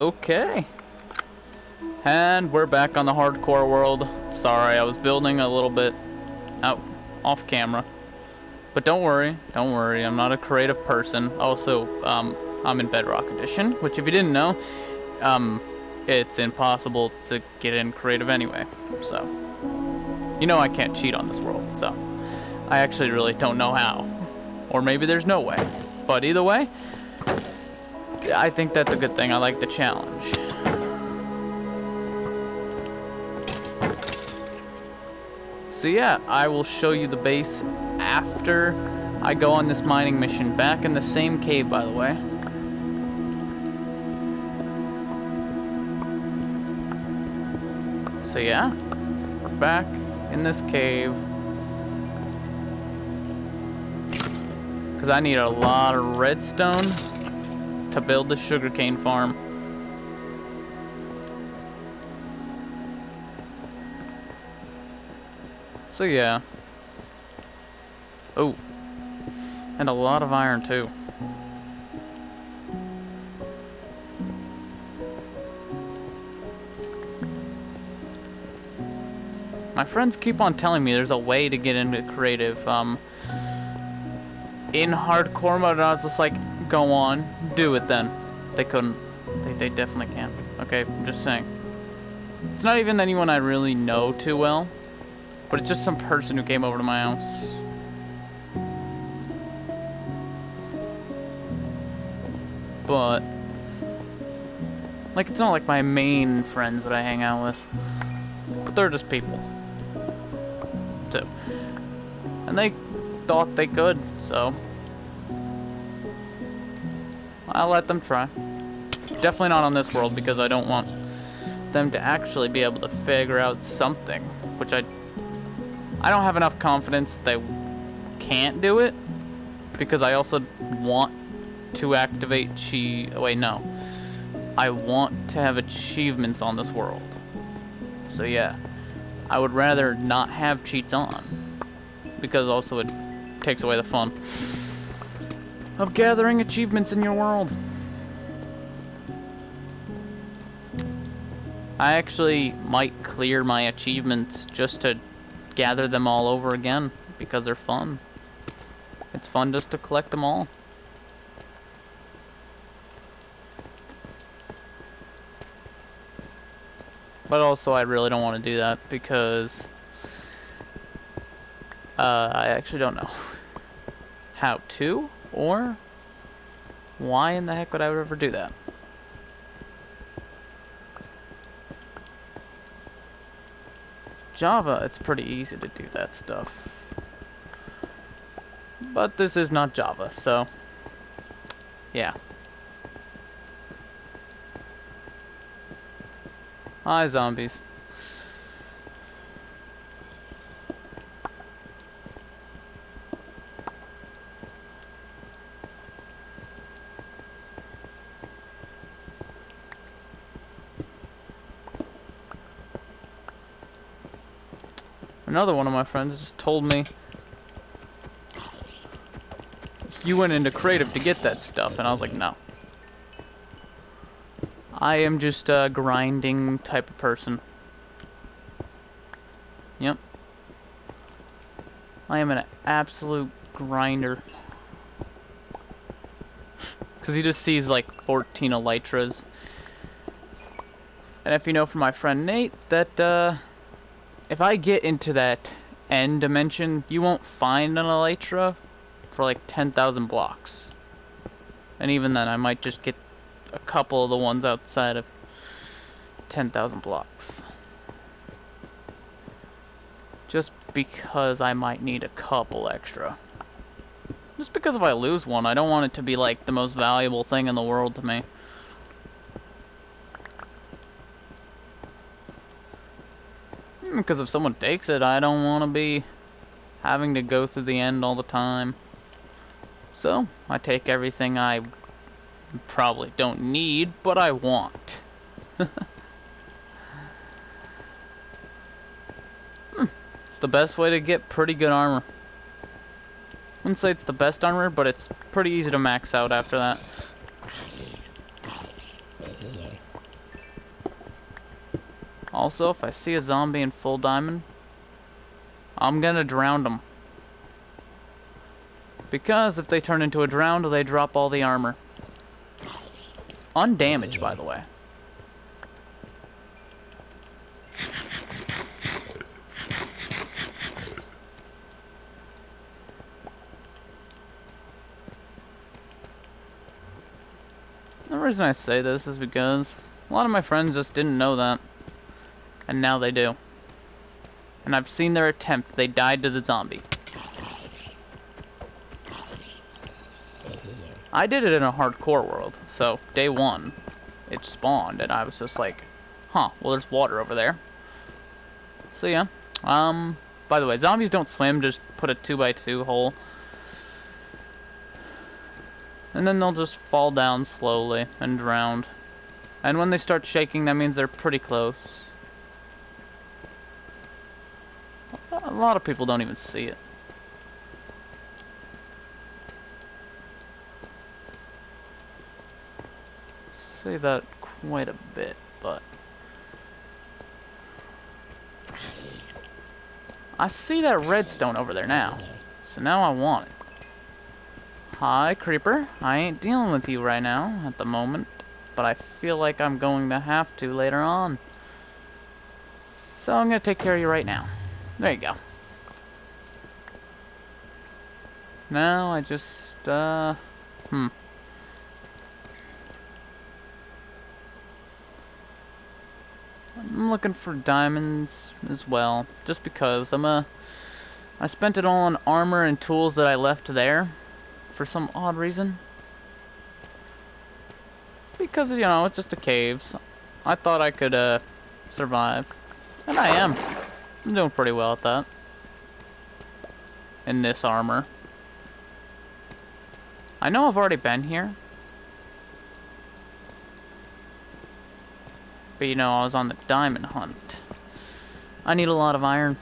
Okay, and we're back on the hardcore world. Sorry, I was building a little bit out off camera, but don't worry, I'm not a creative person. Also, I'm in Bedrock Edition, which if you didn't know, it's impossible to get in creative anyway. So, you know I can't cheat on this world, so I actually really don't know how. Or maybe there's no way. But either way, I think that's a good thing. I like the challenge. So yeah, I will show you the base after I go on this mining mission. Back in the same cave, by the way. So yeah, we're back in this cave. Because I need a lot of redstone to build the sugarcane farm. So yeah. Oh. And a lot of iron too. My friends keep on telling me there's a way to get into creative. In hardcore mode, I was just like, go on, do it then. They couldn't. They definitely can't. Okay, I'm just saying. It's not even anyone I really know too well, but it's just some person who came over to my house. But, like, it's not like my main friends that I hang out with, but they're just people. So, and they thought they could, so I'll let them try. Definitely not on this world, because I don't want them to actually be able to figure out something, which I don't have enough confidence they can't do it, because I also want to activate I want to have achievements on this world. So yeah, I would rather not have cheats on, because also it takes away the fun of gathering achievements in your world. I actually might clear my achievements just to gather them all over again, because they're fun. It's fun just to collect them all. But also, I really don't want to do that, because I actually don't know how to, or why in the heck would I ever do that? Java, it's pretty easy to do that stuff. But this is not Java, so yeah. Hi, zombies. Another one of my friends just told me you went into creative to get that stuff, and I was like, no. I am just a grinding type of person. Yep. I am an absolute grinder. Because he just sees like 14 elytras. And if you know from my friend Nate, that if I get into that end dimension, you won't find an elytra for like 10,000 blocks. And even then, I might just get a couple of the ones outside of 10,000 blocks. Just because I might need a couple extra. Just because if I lose one, I don't want it to be like the most valuable thing in the world to me. Because if someone takes it, I don't want to be having to go through the end all the time. So, I take everything I probably don't need, but I want. It's the best way to get pretty good armor. I wouldn't say it's the best armor, but it's pretty easy to max out after that. Also, if I see a zombie in full diamond, I'm gonna drown them. Because if they turn into a drowned, they drop all the armor. Undamaged, by the way. The reason I say this is because a lot of my friends just didn't know that. And now they do. And I've seen their attempt. They died to the zombie. I did it in a hardcore world. So, day one, it spawned. And I was just like, huh, well there's water over there. So yeah. By the way, zombies don't swim. Just put a 2x2 hole. And then they'll just fall down slowly and drown. And when they start shaking, that means they're pretty close. A lot of people don't even see it. See that quite a bit, but... I see that redstone over there now. So now I want it. Hi, Creeper. I ain't dealing with you right now, at the moment. But I feel like I'm going to have to later on. So I'm going to take care of you right now. There you go. Now I just, I'm looking for diamonds as well. Just because I spent it all on armor and tools that I left there. For some odd reason. Because, you know, it's just a caves. I thought I could, survive. And I am. I'm doing pretty well at that. In this armor. I know I've already been here. But, you know, I was on the diamond hunt. I need a lot of iron.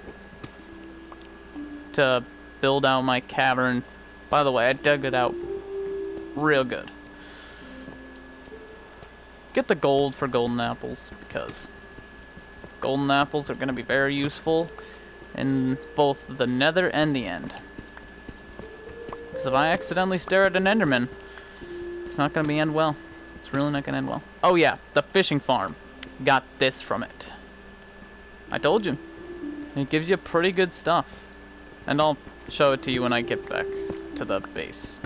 To build out my cavern. By the way, I dug it out real good. Get the gold for golden apples, because golden apples are going to be very useful in both the nether and the end. Because if I accidentally stare at an enderman, it's not going to end well. It's really not going to end well. Oh yeah, the fishing farm. Got this from it. I told you. It gives you pretty good stuff. And I'll show it to you when I get back to the base.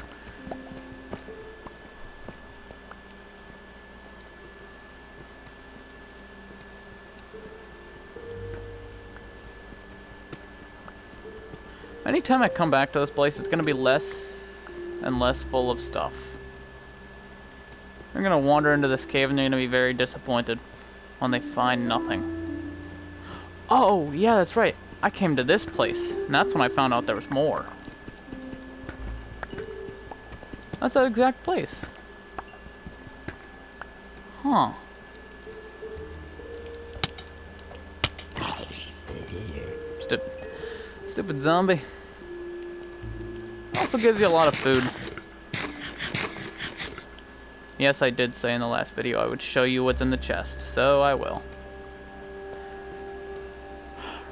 Anytime I come back to this place, it's going to be less and less full of stuff. They're going to wander into this cave and they're going to be very disappointed when they find nothing. Oh, yeah, that's right. I came to this place, and that's when I found out there was more. That's that exact place. Huh. Stupid zombie. Also gives you a lot of food. Yes, I did say in the last video I would show you what's in the chest, so I will.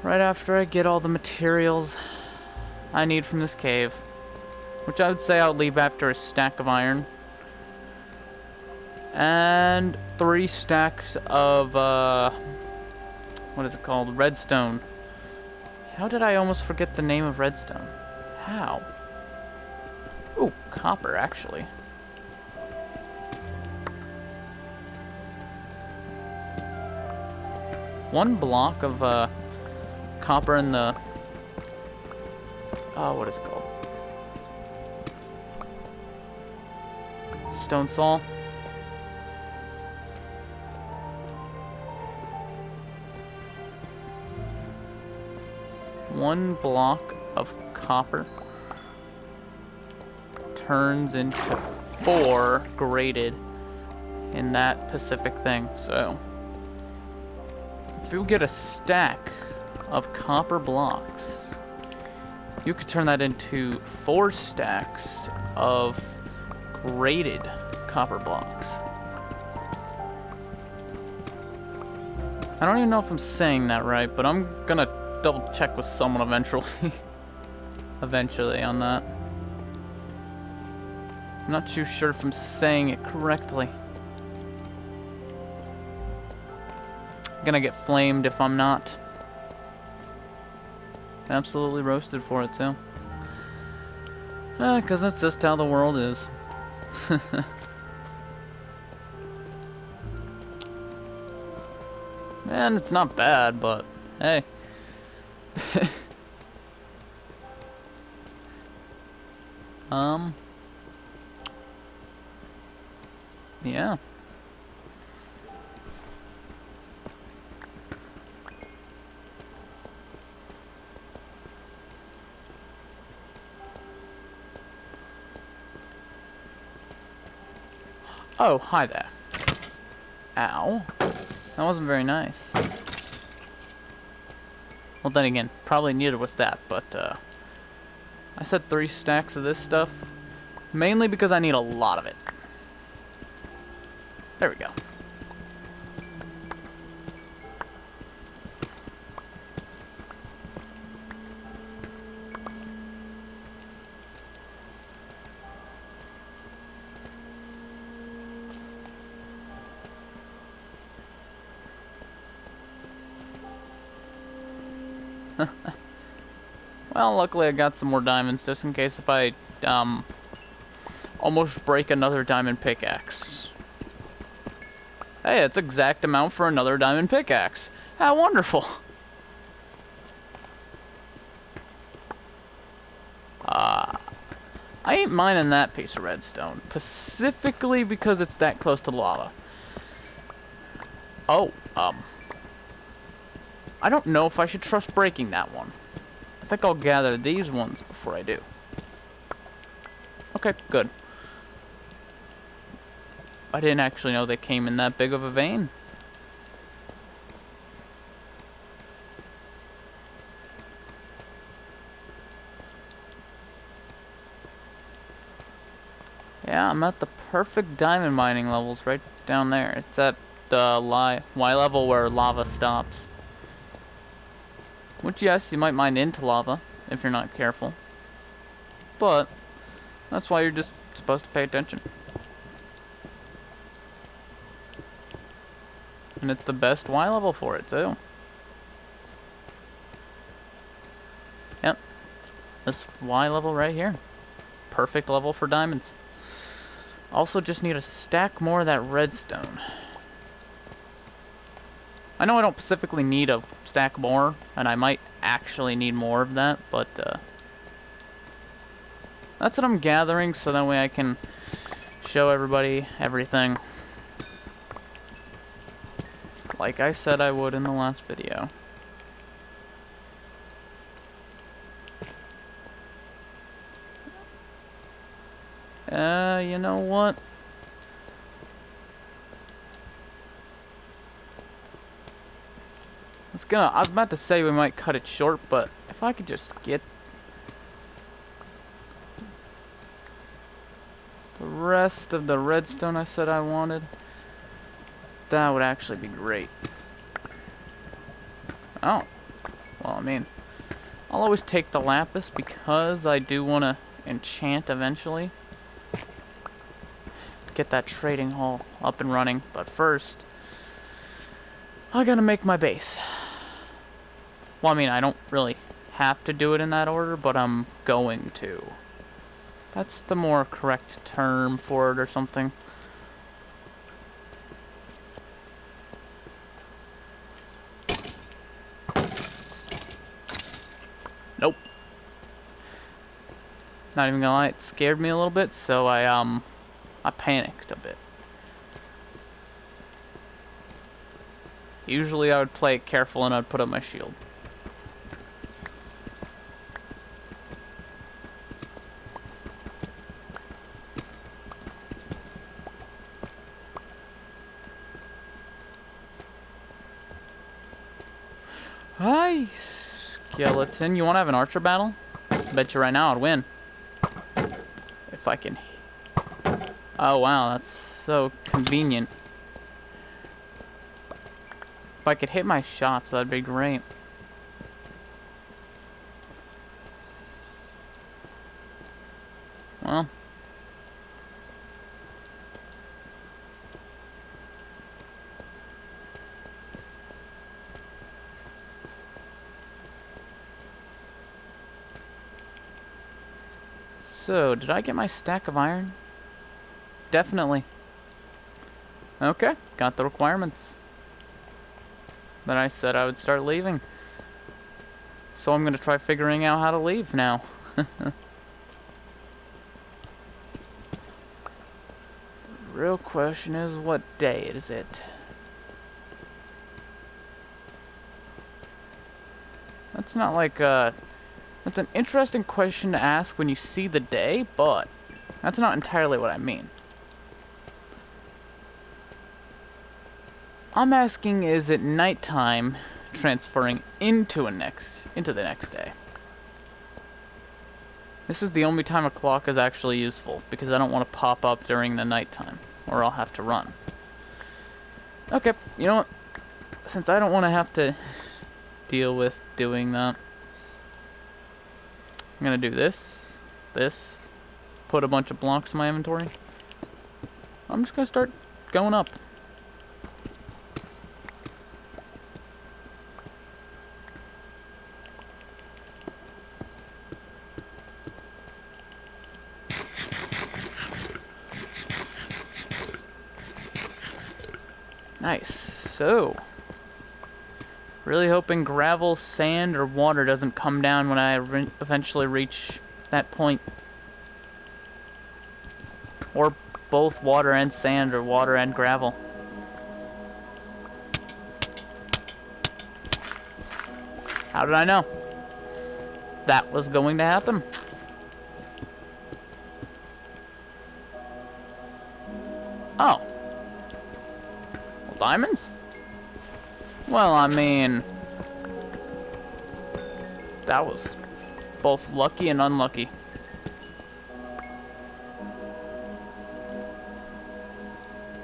Right after I get all the materials I need from this cave. Which I would say I'll leave after a stack of iron. And 3 stacks of, what is it called? Redstone. How did I almost forget the name of redstone? How? Ooh, copper, actually. One block of, copper in the... what is it called? Stone saw. One block of copper turns into 4 graded in that specific thing. So if you get a stack of copper blocks, you could turn that into 4 stacks of graded copper blocks. I don't even know if I'm saying that right, but I'm gonna double check with someone eventually. Eventually on that. I'm not too sure if I'm saying it correctly. I'm gonna get flamed if I'm not. Absolutely roasted for it too. Cause that's just how the world is. Man, it's not bad, but hey. Yeah. Oh, hi there. Ow. That wasn't very nice. Well, then again, probably neither was that, but, I said 3 stacks of this stuff, mainly because I need a lot of it. There we go. Well, luckily I got some more diamonds just in case if I, almost break another diamond pickaxe. Hey, it's exact amount for another diamond pickaxe. How wonderful. I ain't mining that piece of redstone, specifically because it's that close to lava. Oh, I don't know if I should trust breaking that one. I think I'll gather these ones before I do. Okay, good. I didn't actually know they came in that big of a vein. Yeah, I'm at the perfect diamond mining levels right down there. It's at the Y level where lava stops. Which, yes, you might mine into lava if you're not careful. But that's why you're just supposed to pay attention. And it's the best Y level for it, too. Yep. This Y level right here. Perfect level for diamonds. Also just need to stack more of that redstone. I know I don't specifically need a stack more, and I might actually need more of that, but that's what I'm gathering, so that way I can show everybody everything. Like I said I would in the last video. You know what? I was about to say we might cut it short, but if I could just get the rest of the redstone I said I wanted, that would actually be great. Oh. Well, I mean, I'll always take the lapis because I do want to enchant eventually. Get that trading hall up and running, but first, I gotta make my base. Well, I mean, I don't really have to do it in that order, but I'm going to. That's the more correct term for it or something. Nope. Not even gonna lie, it scared me a little bit, so I panicked a bit. Usually I would play it careful and I'd put up my shield. Hi, skeleton. You want to have an archer battle? Bet you right now I'd win. If I can. Oh, wow. That's so convenient. If I could hit my shots, that'd be great. Well. So, did I get my stack of iron? Definitely. Okay, got the requirements. Then I said I would start leaving. So I'm gonna try figuring out how to leave now. The real question is, what day is it? That's not like, that's an interesting question to ask when you see the day, but that's not entirely what I mean. I'm asking, is it nighttime transferring into the next day? This is the only time a clock is actually useful, because I don't want to pop up during the nighttime, or I'll have to run. Okay, you know what? Since I don't want to have to deal with doing that, I'm gonna do this, put a bunch of blocks in my inventory. I'm just gonna start going up. Nice. So, really hoping gravel, sand, or water doesn't come down when I eventually reach that point. Or both water and sand, or water and gravel. How did I know that was going to happen? Oh. Well, diamonds? Well, I mean, that was both lucky and unlucky.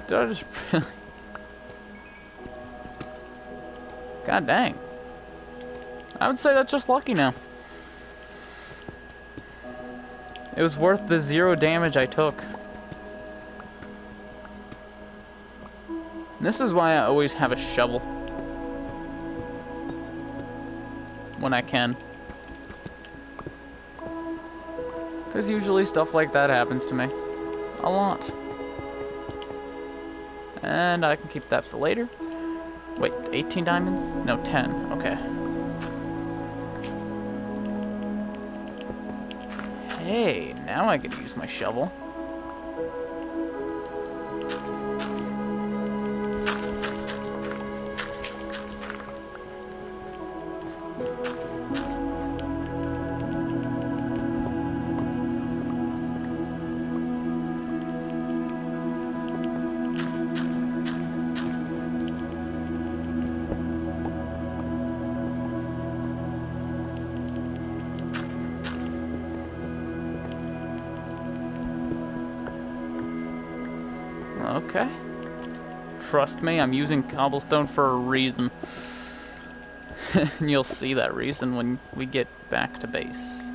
Did I just really... God dang. I would say that's just lucky now. It was worth the 0 damage I took. And this is why I always have a shovel. When I can. Because usually stuff like that happens to me. A lot. And I can keep that for later. Wait, 18 diamonds? No, 10. Okay. Hey, now I get to use my shovel. Okay. Trust me, I'm using cobblestone for a reason. And you'll see that reason when we get back to base.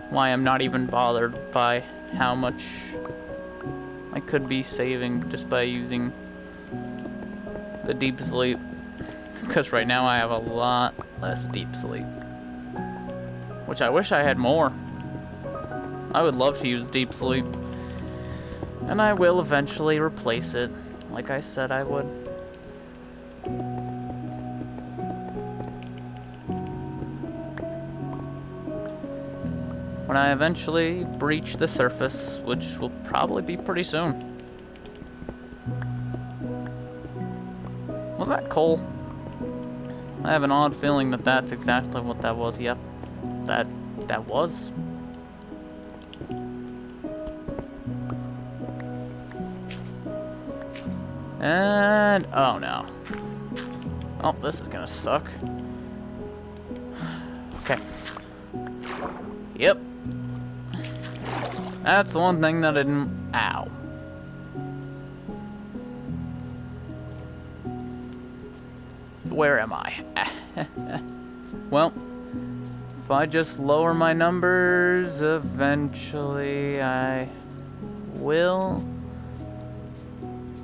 Why I'm not even bothered by how much I could be saving just by using the deep sleep. Because right now I have a lot less deep sleep. Which I wish I had more. I would love to use deep sleep. And I will eventually replace it, like I said I would. When I eventually breach the surface, which will probably be pretty soon. Was that coal? I have an odd feeling that that's exactly what that was. Yep, that was. And, oh no. Oh, this is gonna suck. Okay. Yep. That's the one thing that I didn't, ow. Where am I? Well, if I just lower my numbers, eventually I will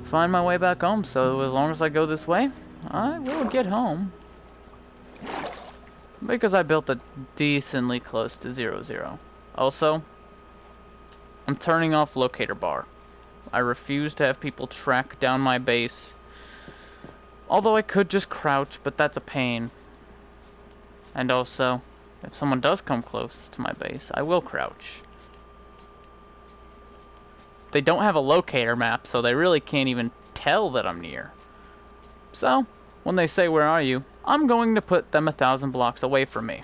find my way back home. So as long as I go this way, I will get home. Because I built it decently close to 0-0. Also, I'm turning off locator bar. I refuse to have people track down my base. Although I could just crouch, but that's a pain. And also, if someone does come close to my base, I will crouch. They don't have a locator map, so they really can't even tell that I'm near. So, when they say, "Where are you?" I'm going to put them 1,000 blocks away from me.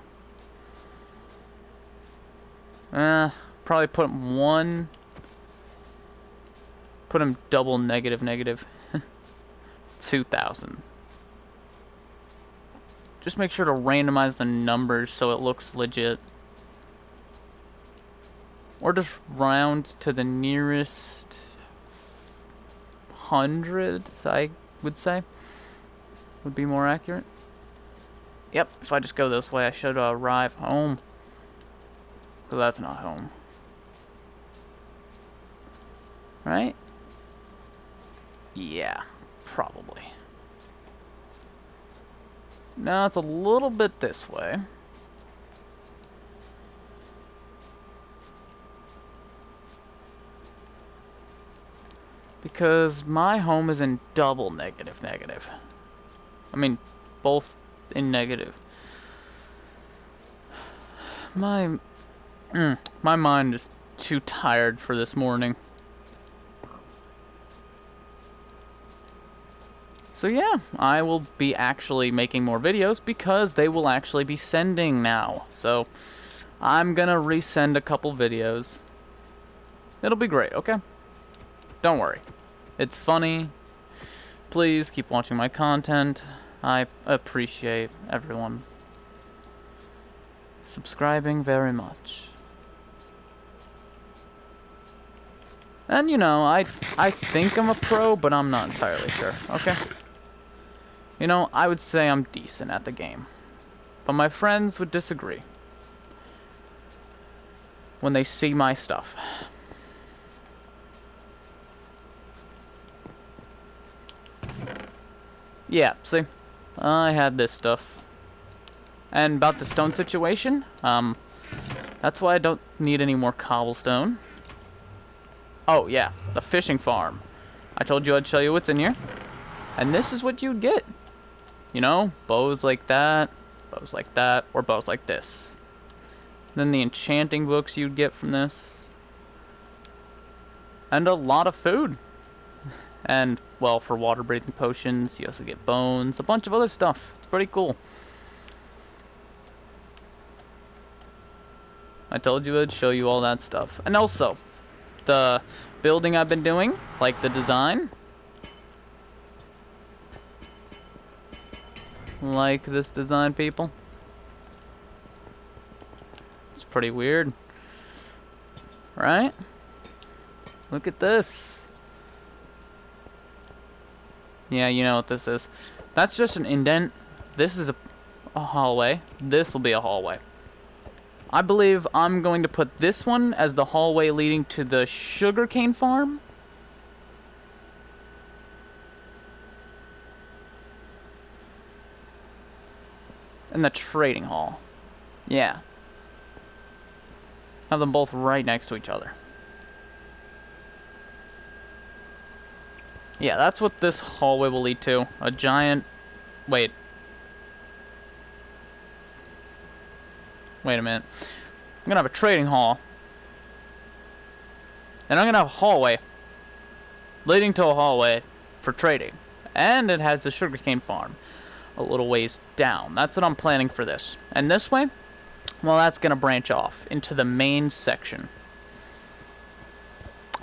Probably put them one... Put them double negative. 2,000. Just make sure to randomize the numbers so it looks legit. Or just round to the nearest 100th, I would say. Would be more accurate. Yep, if I just go this way, I should arrive home. Because that's not home. Right? Yeah, probably. Now it's a little bit this way. Because my home is in double negative. I mean, both in negative. My mind is too tired for this morning. So yeah, I will be actually making more videos because they will actually be sending now. So I'm gonna resend a couple videos. It'll be great, okay? Don't worry. It's funny. Please keep watching my content. I appreciate everyone subscribing very much. And you know, I think I'm a pro, but I'm not entirely sure, okay? You know, I would say I'm decent at the game. But my friends would disagree when they see my stuff. Yeah, see? I had this stuff. And about the stone situation, that's why I don't need any more cobblestone. Oh, yeah, the fishing farm. I told you I'd show you what's in here. And this is what you'd get. You know, bows like that, or bows like this. Then the enchanting books you'd get from this. And a lot of food. And, well, for water-breathing potions, you also get bones, a bunch of other stuff. It's pretty cool. I told you I'd show you all that stuff. And also, the building I've been doing, like the design. Like this design, people. It's pretty weird. Right? Look at this. Yeah, you know what this is. That's just an indent. This is a hallway. This will be a hallway. I believe I'm going to put this one as the hallway leading to the sugarcane farm. And the trading hall. Yeah. Have them both right next to each other. Yeah, that's what this hallway will lead to. A giant... Wait a minute. I'm gonna have a trading hall. And I'm gonna have a hallway leading to a hallway for trading. And it has the sugarcane farm a little ways down. That's what I'm planning for this. And this way, well, that's gonna branch off into the main section.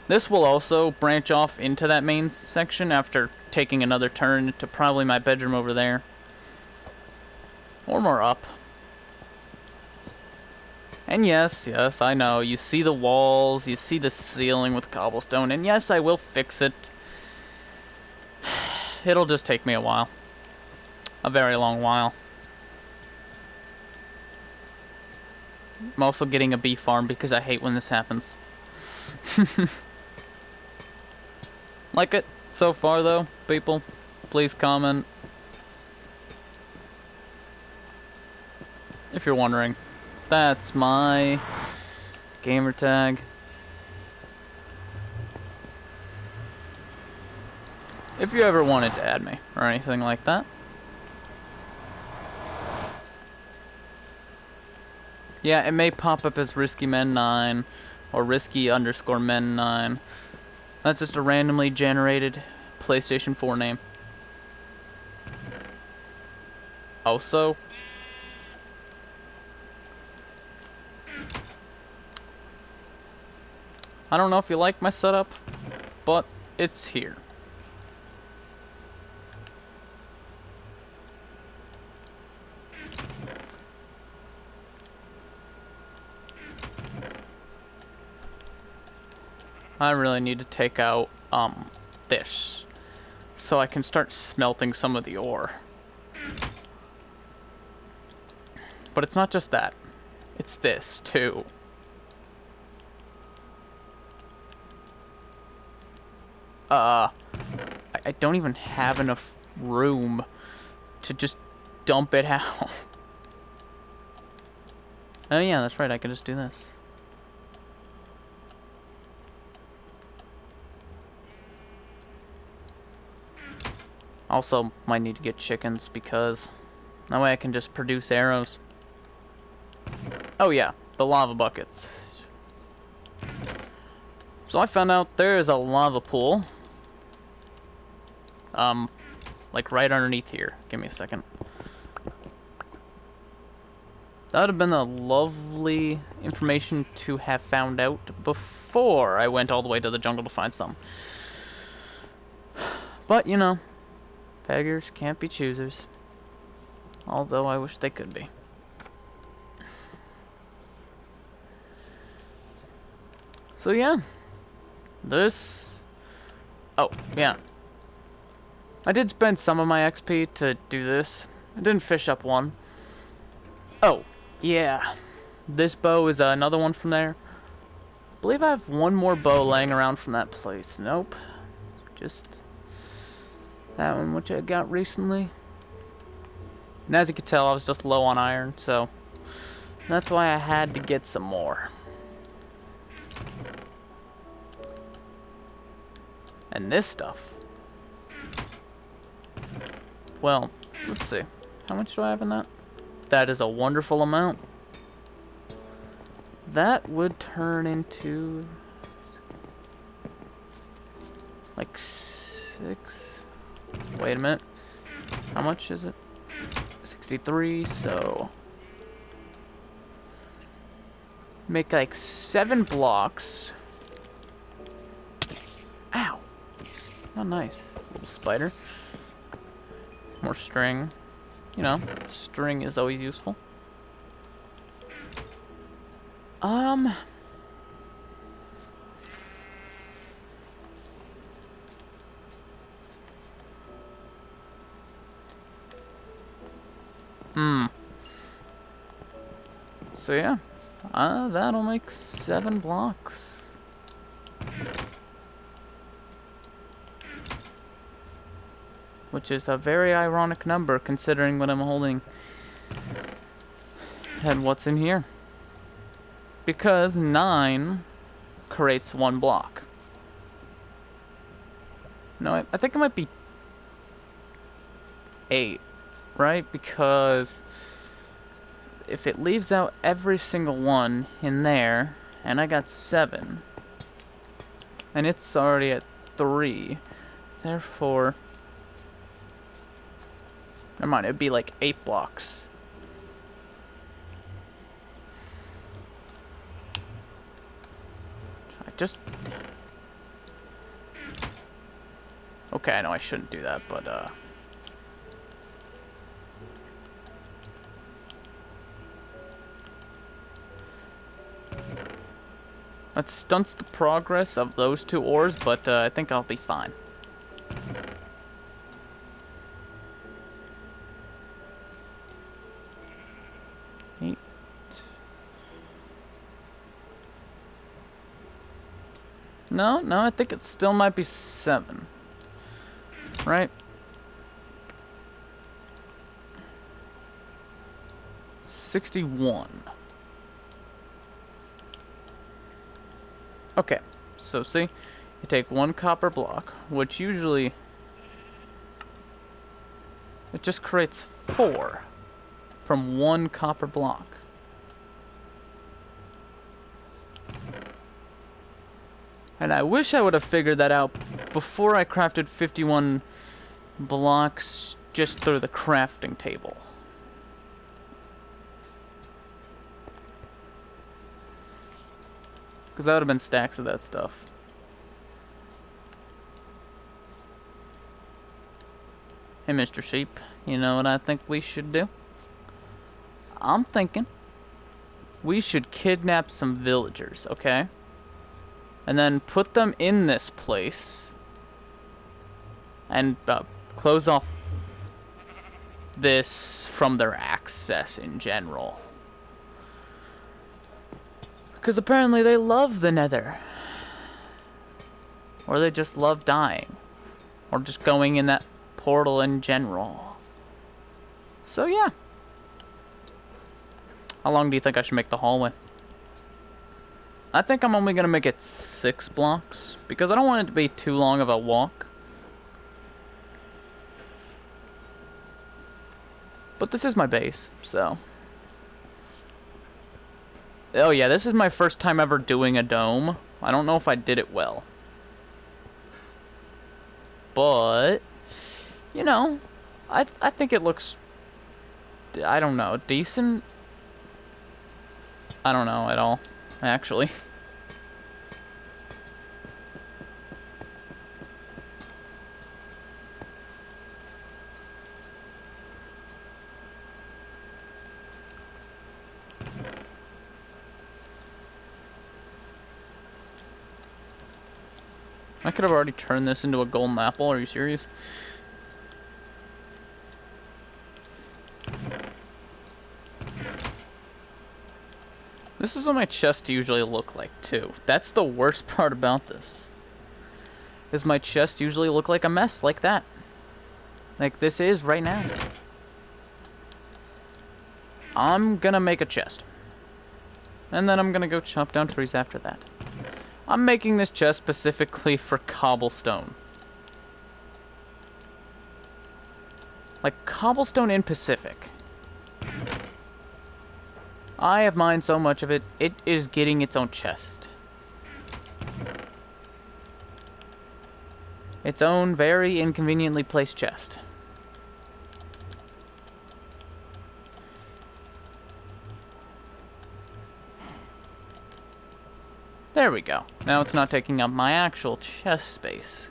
This will also branch off into that main section after taking another turn to probably my bedroom over there. Or more up. And yes, I know, you see the walls, you see the ceiling with cobblestone, and yes, I will fix it. It'll just take me a while. a very long while. I'm also getting a bee farm because I hate when this happens. Like it so far, though, people? Please comment. If you're wondering, that's my gamer tag. If you ever wanted to add me or anything like that. Yeah, it may pop up as Risky Men 9 or Risky_Men 9. That's just a randomly generated PlayStation 4 name. Also, I don't know if you like my setup, but it's here. I really need to take out, this, so I can start smelting some of the ore. But it's not just that. It's this, too. I don't even have enough room to just dump it out. Oh yeah, that's right, I can just do this. Also, might need to get chickens because that way I can just produce arrows. Oh yeah, the lava buckets. So I found out there is a lava pool. Like right underneath here. Give me a second. That would have been a lovely information to have found out before I went all the way to the jungle to find some. But, you know, beggars can't be choosers. Although I wish they could be. So yeah. This... Oh, yeah. I did spend some of my XP to do this. I didn't fish up one. Oh, yeah. This bow is another one from there. I believe I have one more bow laying around from that place. Nope. Just that one, which I got recently. And as you can tell, I was just low on iron, so that's why I had to get some more. And this stuff. Well, let's see. How much do I have in that? That is a wonderful amount. That would turn into... like 6... Wait a minute. How much is it? 63, so... make like 7 blocks. Ow! Oh, nice. Little spider. More string. You know, string is always useful. So yeah, that'll make 7 blocks. Which is a very ironic number considering what I'm holding and what's in here. Because 9 creates 1 block. No, I think it might be 8, right? Because if it leaves out every single one in there, and I got 7, and it's already at 3, therefore... never mind, it'd be like 8 blocks. I just... okay, I know I shouldn't do that, but, that stunts the progress of those 2 ores, but, I think I'll be fine. No, I think it still might be 7. Right? 61. Okay, so see, you take 1 copper block, which usually it just creates 4 from 1 copper block. And I wish I would have figured that out before I crafted 51 blocks just through the crafting table. Because that would have been stacks of that stuff. Hey, Mr. Sheep, you know what I think we should do? I'm thinking we should kidnap some villagers, okay? And then put them in this place and close off this from their access in general. Because apparently they love the Nether. Or they just love dying. Or just going in that portal in general. So yeah. How long do you think I should make the hallway? I think I'm only going to make it 6 blocks. Because I don't want it to be too long of a walk. But this is my base, so... Oh yeah, this is my first time ever doing a dome. I don't know if I did it well. But, you know, I think it looks, I don't know, decent? I don't know at all, actually. I could have already turned this into a golden apple. Are you serious? This is what my chest usually look like, too. That's the worst part about this. Is my chest usually look like a mess like that. Like this is right now. I'm gonna make a chest. And then I'm gonna go chop down trees after that. I'm making this chest specifically for cobblestone. Like cobblestone in Pacific. I have mined so much of it, it is getting its own chest. Its own very inconveniently placed chest. There we go. Now it's not taking up my actual chest space.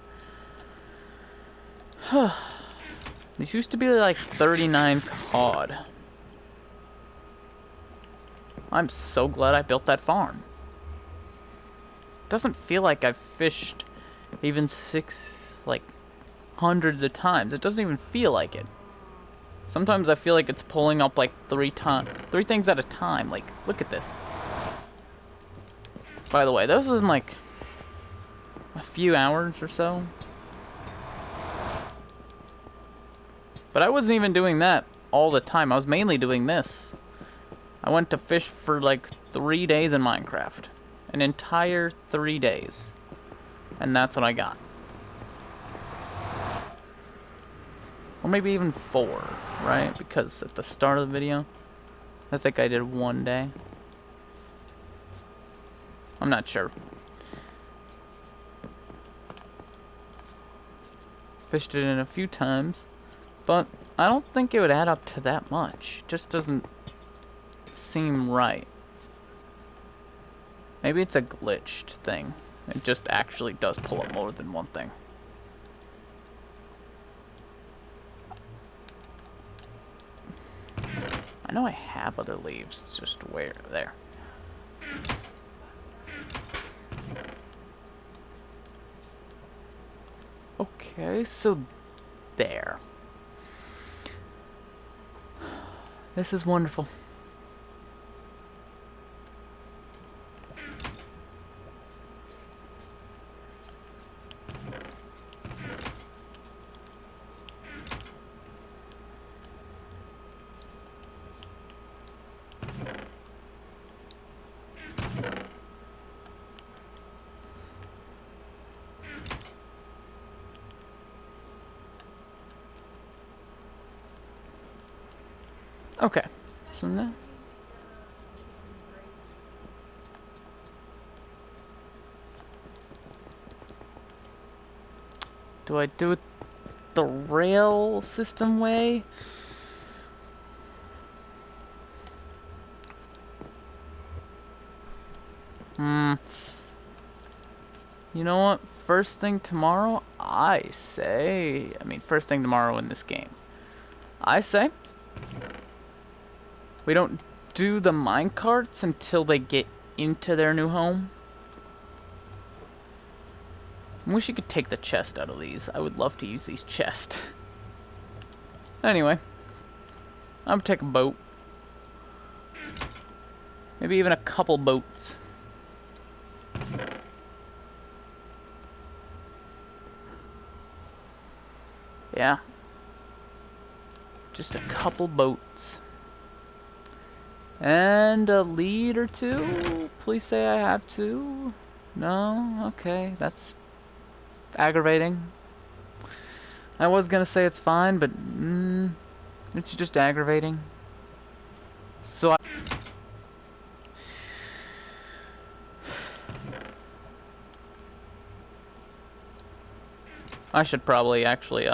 These used to be like 39 cod. I'm so glad I built that farm. Doesn't feel like I've fished even hundreds of times. It doesn't even feel like it. Sometimes I feel like it's pulling up like 3 things at a time. Like, look at this. By the way, this is in like a few hours or so. But I wasn't even doing that all the time. I was mainly doing this. I went to fish for like 3 days in Minecraft. An entire 3 days. And that's what I got. Or maybe even 4, right? Because at the start of the video, I think I did 1 day. I'm not sure. Fished it in a few times, but I don't think it would add up to that much. It just doesn't seem right. Maybe it's a glitched thing. It just actually does pull up more than one thing. I know I have other leaves, it's just where there. Okay, so there. This is wonderful. Okay. So now... do I do it the rail system way? You know what? First thing tomorrow, I say... I mean, first thing tomorrow in this game. I say... we don't do the minecarts until they get into their new home. I wish you could take the chest out of these. I would love to use these chests. Anyway. I'm gonna take a boat. Maybe even a couple boats. Yeah. Just a couple boats. And a lead or two? Please say I have to. No? Okay, that's aggravating. I was gonna say it's fine, but it's just aggravating. So I should probably actually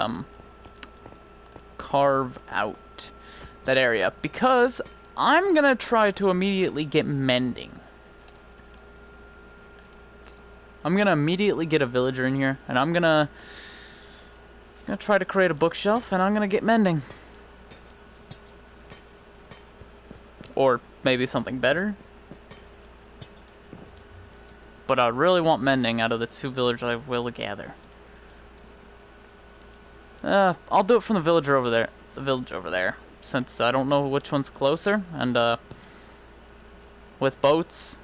carve out that area, because I'm gonna try to immediately get mending. I'm gonna immediately get a villager in here, and I'm gonna try to create a bookshelf, and I'm gonna get mending. Or maybe something better. But I really want mending out of the 2 villagers I will gather. I'll do it from the villager over there. The village over there. Since I don't know which one's closer. And, with boats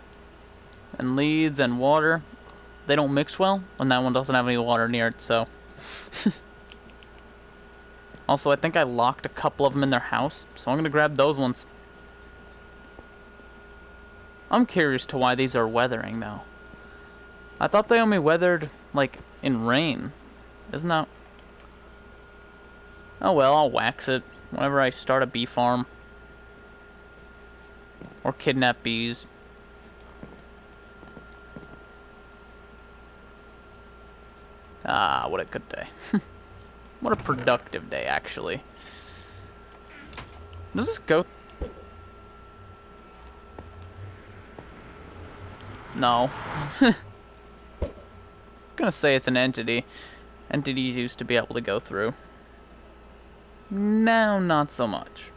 and leads and water, they don't mix well. And that one doesn't have any water near it, so... Also, I think I locked a couple of them in their house. So I'm gonna grab those ones. I'm curious to why these are weathering, though. I thought they only weathered, like, in rain. Isn't that... oh well, I'll wax it whenever I start a bee farm. Or kidnap bees. Ah, what a good day. What a productive day, actually. Does this go... no. I was gonna say it's an entity. Entities used to be able to go through. Now, not so much.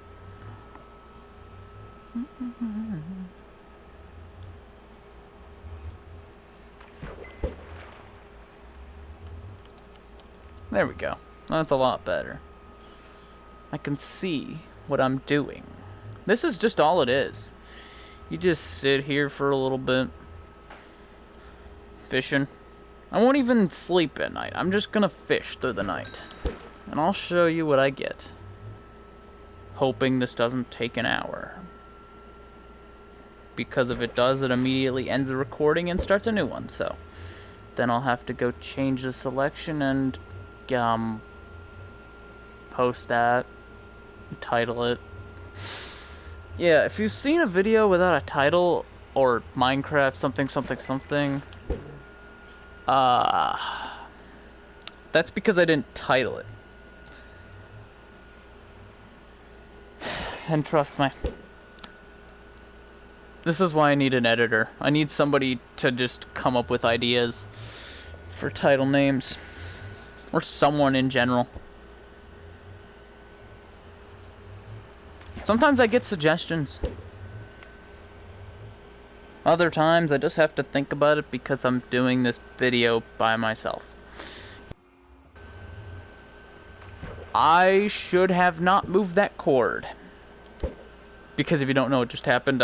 There we go. That's a lot better. I can see what I'm doing. This is just all it is. You just sit here for a little bit. Fishing. I won't even sleep at night. I'm just gonna fish through the night. And I'll show you what I get. Hoping this doesn't take an hour. Because if it does, it immediately ends the recording and starts a new one, so... then I'll have to go change the selection and... post that. Title it. Yeah, if you've seen a video without a title, or Minecraft something something something... that's because I didn't title it. And trust me, this is why I need an editor. I need somebody to just come up with ideas for title names. Or someone in general. Sometimes I get suggestions. Other times I just have to think about it because I'm doing this video by myself. I should have not moved that cord. Because if you don't know what just happened,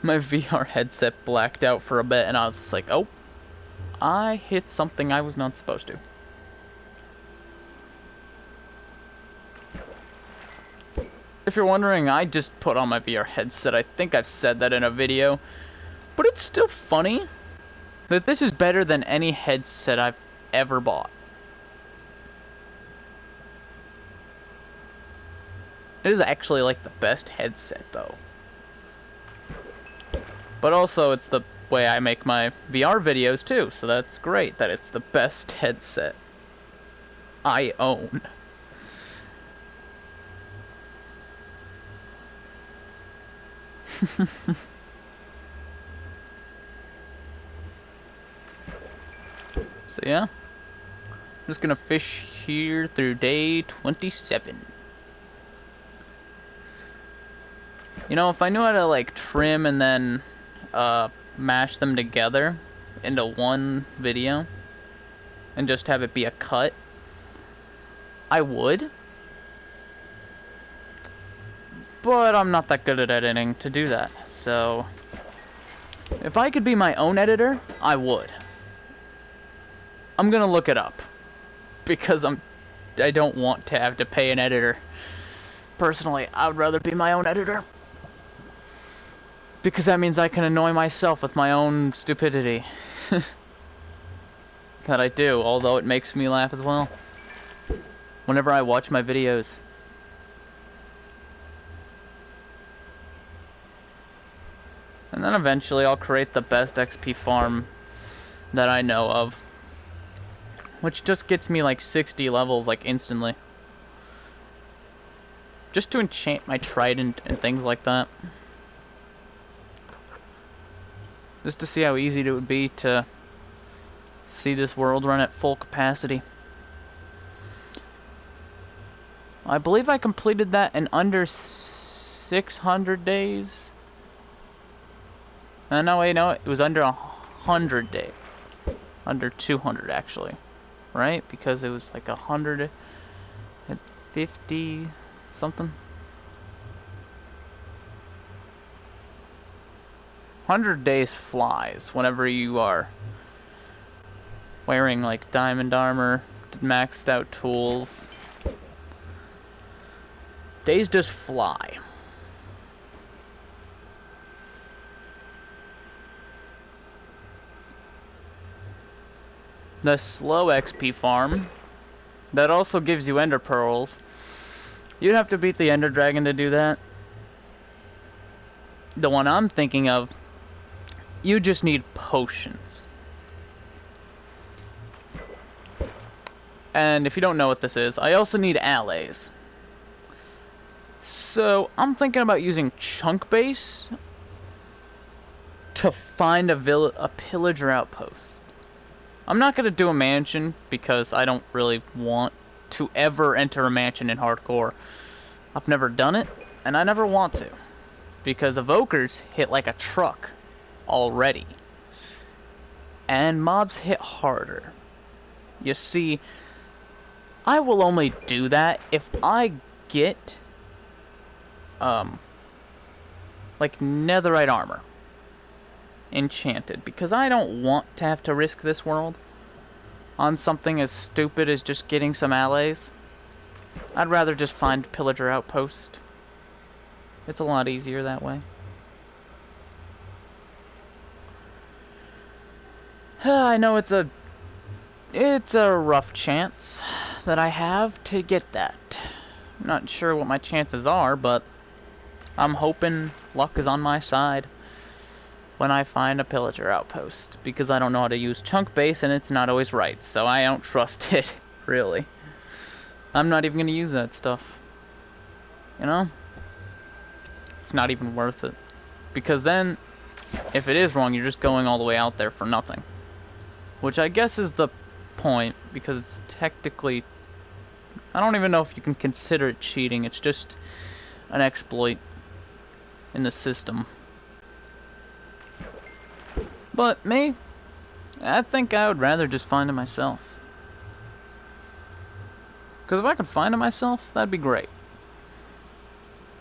my VR headset blacked out for a bit and I was just like, oh, I hit something I was not supposed to. If you're wondering, I just put on my VR headset. I think I've said that in a video. But it's still funny that this is better than any headset I've ever bought. It is actually like the best headset though. But also it's the way I make my VR videos too, so that's great that it's the best headset I own. So yeah, I'm just gonna fish here through day 27. You know, if I knew how to like trim and then mash them together into one video and just have it be a cut, I would. But I'm not that good at editing to do that. So if I could be my own editor, I would. I'm gonna look it up because I don't want to have to pay an editor. Personally, I would rather be my own editor because that means I can annoy myself with my own stupidity. That I do, although it makes me laugh as well whenever I watch my videos. And then eventually I'll create the best XP farm that I know of, which just gets me like 60 levels like instantly. Just to enchant my trident and things like that. Just to see how easy it would be to see this world run at full capacity. I believe I completed that in under 600 days. No, wait, no, it was under 100 days. Under 200, actually. Right? Because it was like 150 something. 100 days flies whenever you are wearing like diamond armor, maxed out tools. Days just fly. The slow XP farm that also gives you ender pearls. You'd have to beat the ender dragon to do that. The one I'm thinking of, you just need potions. And if you don't know what this is, I also need allays. So I'm thinking about using chunk base to find a pillager outpost. I'm not going to do a mansion because I don't really want to ever enter a mansion in hardcore. I've never done it, and I never want to. Because evokers hit like a truck already. And mobs hit harder. You see, I will only do that if I get like netherite armor enchanted, because I don't want to have to risk this world on something as stupid as just getting some allays. I'd rather just find pillager outpost. It's a lot easier that way. I know it's a rough chance that I have to get that. I'm not sure what my chances are, but I'm hoping luck is on my side when I find a pillager outpost, because I don't know how to use chunk base and it's not always right, so I don't trust it, really. I'm not even gonna use that stuff. You know? It's not even worth it. Because then, if it is wrong, you're just going all the way out there for nothing. Which I guess is the point, because it's technically... I don't even know if you can consider it cheating, it's just an exploit in the system. But me, I think I would rather just find it myself. Because if I could find it myself, that'd be great.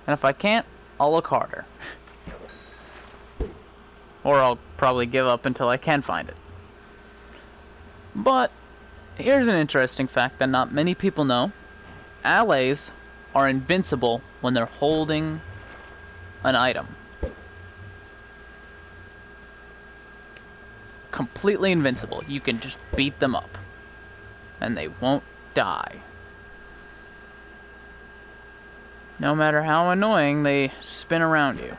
And if I can't, I'll look harder. Or I'll probably give up until I can find it. But here's an interesting fact that not many people know. Allays are invincible when they're holding an item. Completely invincible. You can just beat them up. And they won't die. No matter how annoying, they spin around you.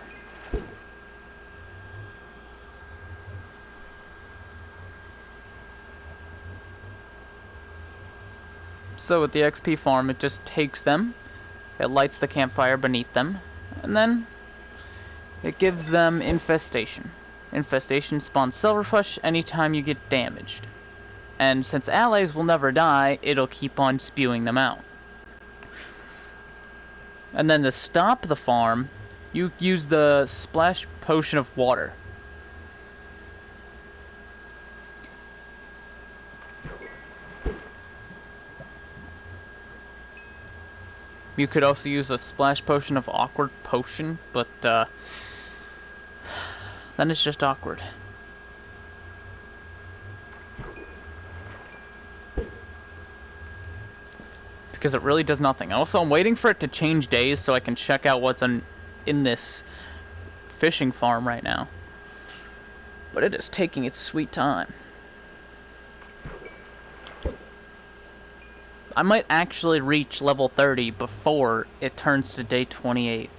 So with the XP farm, it just takes them, it lights the campfire beneath them, and then it gives them infestation. Infestation spawns silverfish anytime you get damaged. And since allies will never die, it'll keep on spewing them out. And then to stop the farm, you use the splash potion of water. You could also use a splash potion of awkward potion, but then it's just awkward. Because it really does nothing. Also, I'm waiting for it to change days so I can check out what's in this fishing farm right now. But it is taking its sweet time. I might actually reach level 30 before it turns to day 28.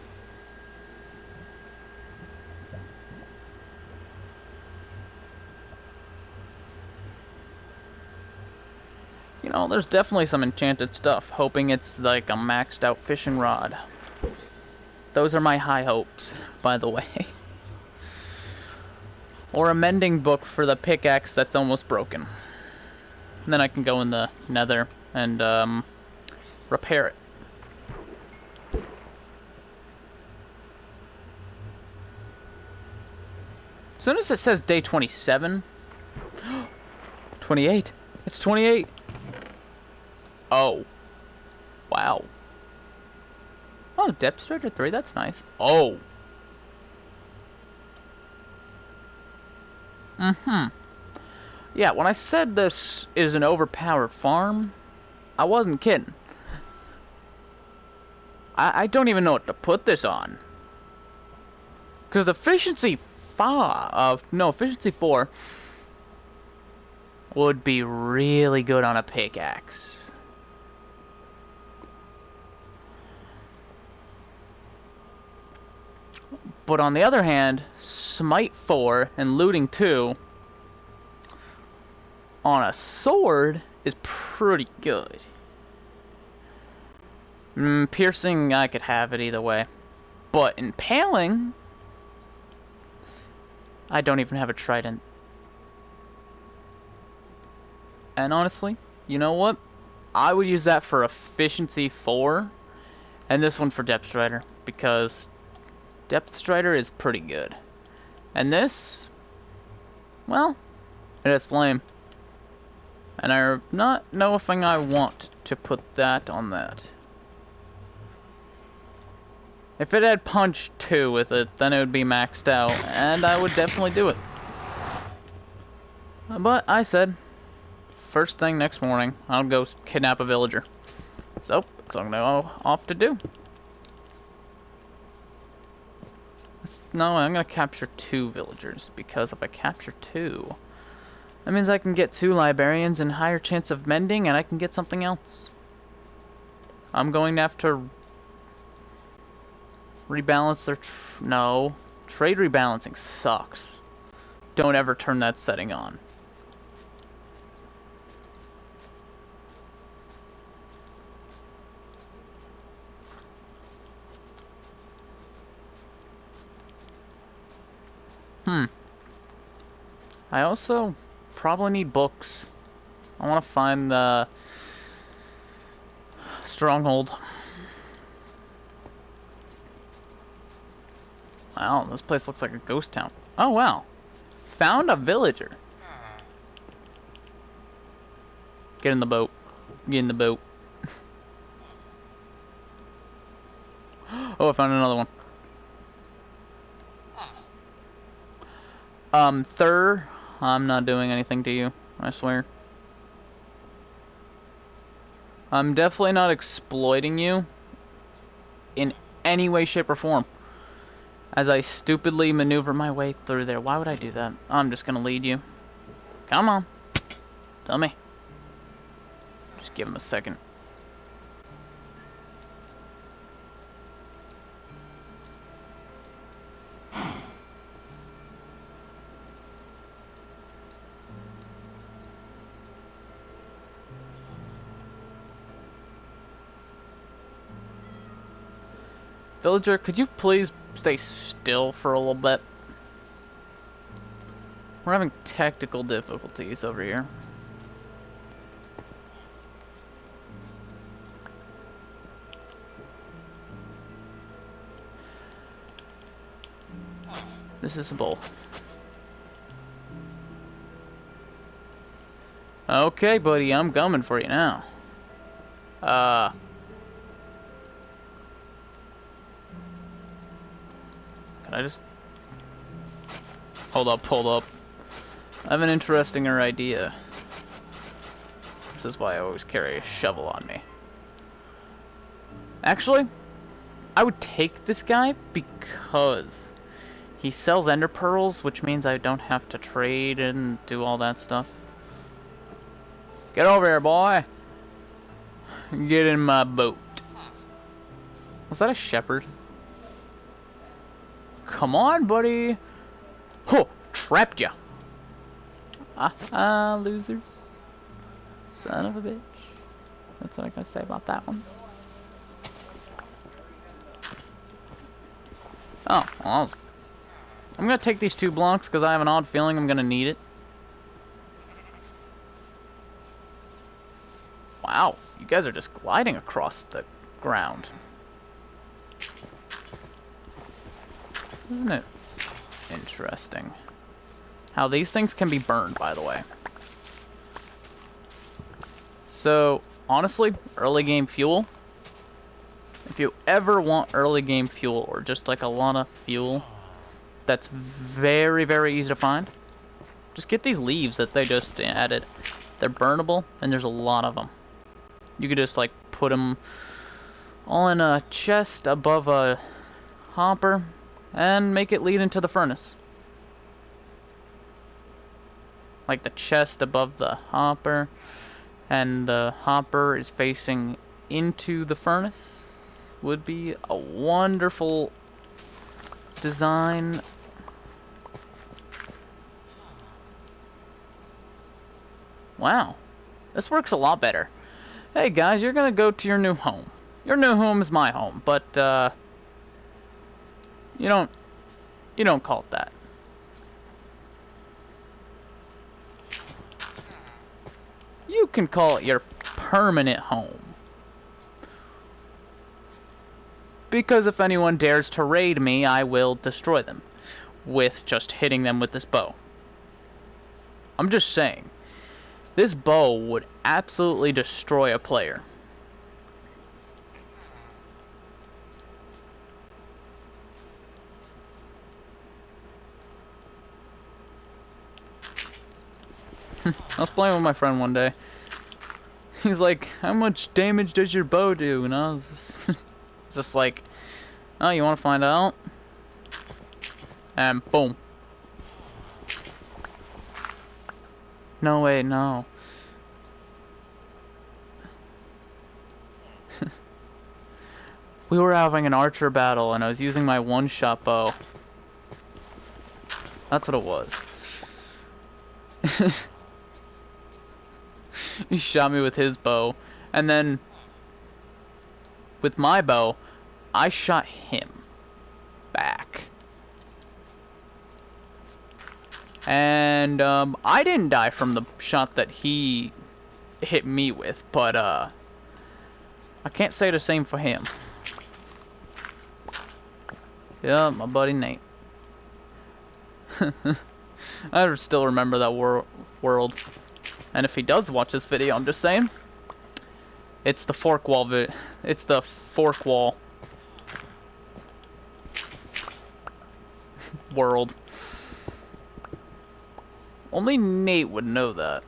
You know, there's definitely some enchanted stuff, hoping it's like a maxed out fishing rod. Those are my high hopes, by the way. Or a mending book for the pickaxe that's almost broken. And then I can go in the nether and repair it. As soon as it says day 27... 28! It's 28! Oh. Wow. Oh, Depth Strider 3, that's nice. Oh. Yeah, when I said this is an overpowered farm, I wasn't kidding. I don't even know what to put this on. Because efficiency 4 would be really good on a pickaxe. But on the other hand, Smite 4 and Looting 2 on a sword is pretty good. Piercing, I could have it either way. But impaling, I don't even have a trident. And honestly, you know what? I would use that for efficiency 4, and this one for Depth Strider, because Depth Strider is pretty good. And this, well, it has flame. And I'm not know if I want to put that on that. If it had punch 2 with it, then it would be maxed out, and I would definitely do it. But I said, first thing next morning, I'll go kidnap a villager. So, that's what I'm gonna go off to do. No, I'm gonna capture 2 villagers, because if I capture 2, that means I can get 2 librarians and higher chance of mending, and I can get something else. I'm going to have to rebalance their... No. Trade rebalancing sucks. Don't ever turn that setting on. I also probably need books. I want to find the stronghold. Wow, this place looks like a ghost town. Oh, wow. Found a villager. Get in the boat. Get in the boat. Oh, I found another one. Thur, I'm not doing anything to you, I swear. I'm definitely not exploiting you in any way, shape, or form. As I stupidly maneuver my way through there. Why would I do that? I'm just gonna lead you. Come on. Tell me. Just give him a second. Villager, could you please stay still for a little bit? We're having technical difficulties over here. This is a bull. Okay, buddy, I'm coming for you now. Can I just... Hold up, hold up. I have an interestinger idea. This is why I always carry a shovel on me. Actually, I would take this guy because he sells ender pearls, which means I don't have to trade and do all that stuff. Get over here, boy. Get in my boat. Was that a shepherd? Come on, buddy. Oh, trapped ya. Losers. Son of a bitch. That's what I gotta say about that one. Oh, well, I'm gonna take these 2 blocks because I have an odd feeling I'm gonna need it. Wow, you guys are just gliding across the ground. Isn't it interesting how these things can be burned, by the way? So, honestly, early game fuel. If you ever want early game fuel, or just like a lot of fuel that's very, very easy to find, just get these leaves that they just added. They're burnable, and there's a lot of them. You could just like put them all in a chest above a hopper and make it lead into the furnace. Like the chest above the hopper, and the hopper is facing into the furnace. Would be a wonderful design. Wow, this works a lot better. Hey guys, you're gonna go to your new home. Your new home is my home, but you don't call it that. You can call it your permanent home. Because if anyone dares to raid me, I will destroy them with just hitting them with this bow. I'm just saying. This bow would absolutely destroy a player. I was playing with my friend one day. He's like, how much damage does your bow do? And I was just like, oh, you want to find out? And boom. No, wait, no. We were having an archer battle, and I was using my one-shot bow. That's what it was. He shot me with his bow, and then with my bow, I shot him back. And I didn't die from the shot that he hit me with, but I can't say the same for him. Yeah, my buddy Nate. I still remember that world. And if he does watch this video, I'm just saying, it's the fork wall it's the fork wall world. Only Nate would know that.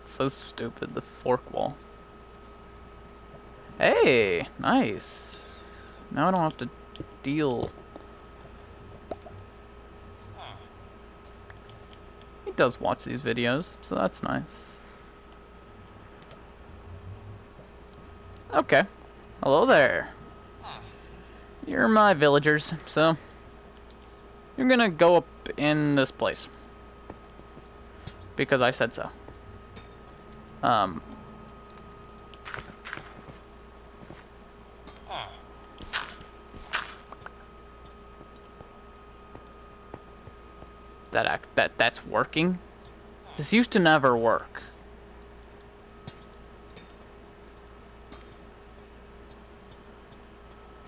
So stupid, the fork wall. Hey, nice. Now I don't have to deal. He does watch these videos, so that's nice. Okay. Hello there. You're my villagers, so you're gonna go up in this place. Because I said so. that's working. This used to never work.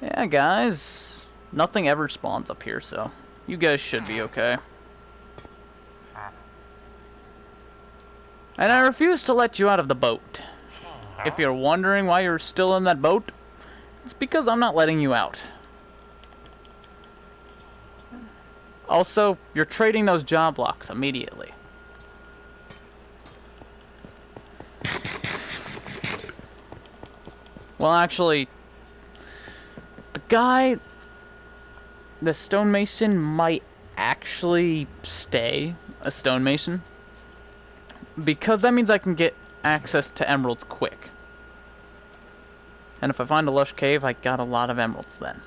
Yeah, guys. Nothing ever spawns up here, so you guys should be okay. And I refuse to let you out of the boat. If you're wondering why you're still in that boat, it's because I'm not letting you out. Also, you're trading those job blocks immediately. Well, actually, the stonemason might actually stay a stonemason. Because that means I can get access to emeralds quick. And if I find a lush cave, I got a lot of emeralds then.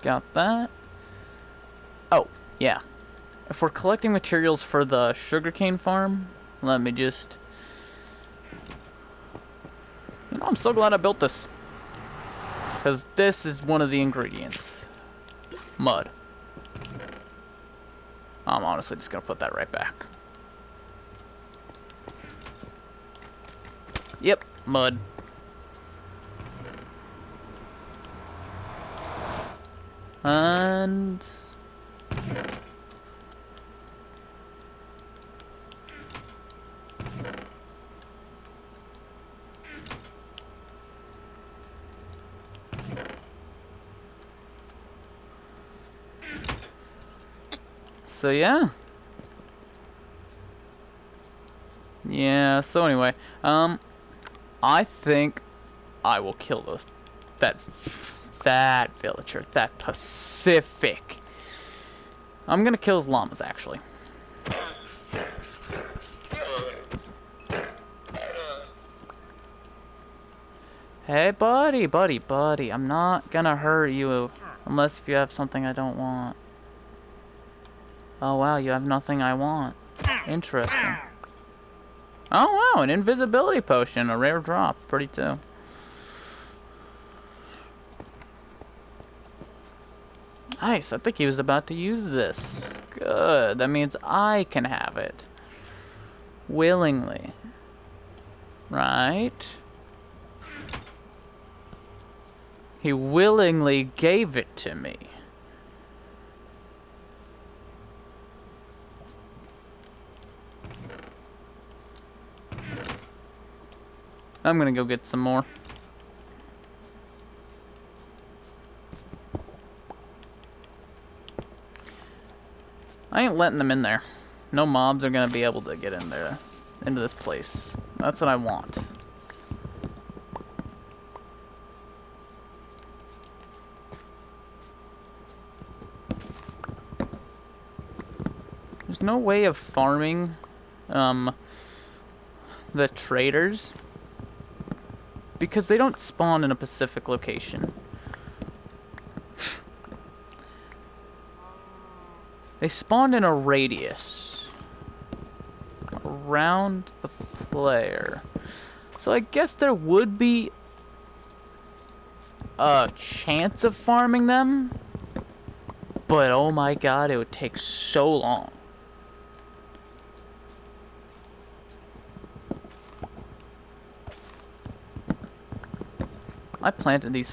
Got that. Oh, yeah. If we're collecting materials for the sugarcane farm, let me just... You know, I'm so glad I built this. Because this is one of the ingredients. Mud. I'm honestly just going to put that right back. Yep, mud. And... So yeah. Yeah, so anyway, I think I will kill that villager, that Pacific. I'm gonna kill his llamas, actually. Hey, buddy, I'm not gonna hurt you unless if you have something I don't want. Oh wow, you have nothing I want. Interesting. Oh wow, an invisibility potion, a rare drop. Pretty too. Nice, I think he was about to use this. Good, that means I can have it. Willingly. Right? He willingly gave it to me. I'm gonna go get some more. I ain't letting them in there. No mobs are gonna be able to get in there, into this place. That's what I want. There's no way of farming, the traders. Because they don't spawn in a specific location. They spawn in a radius around the player. So I guess there would be a chance of farming them. But oh my god, it would take so long. I planted these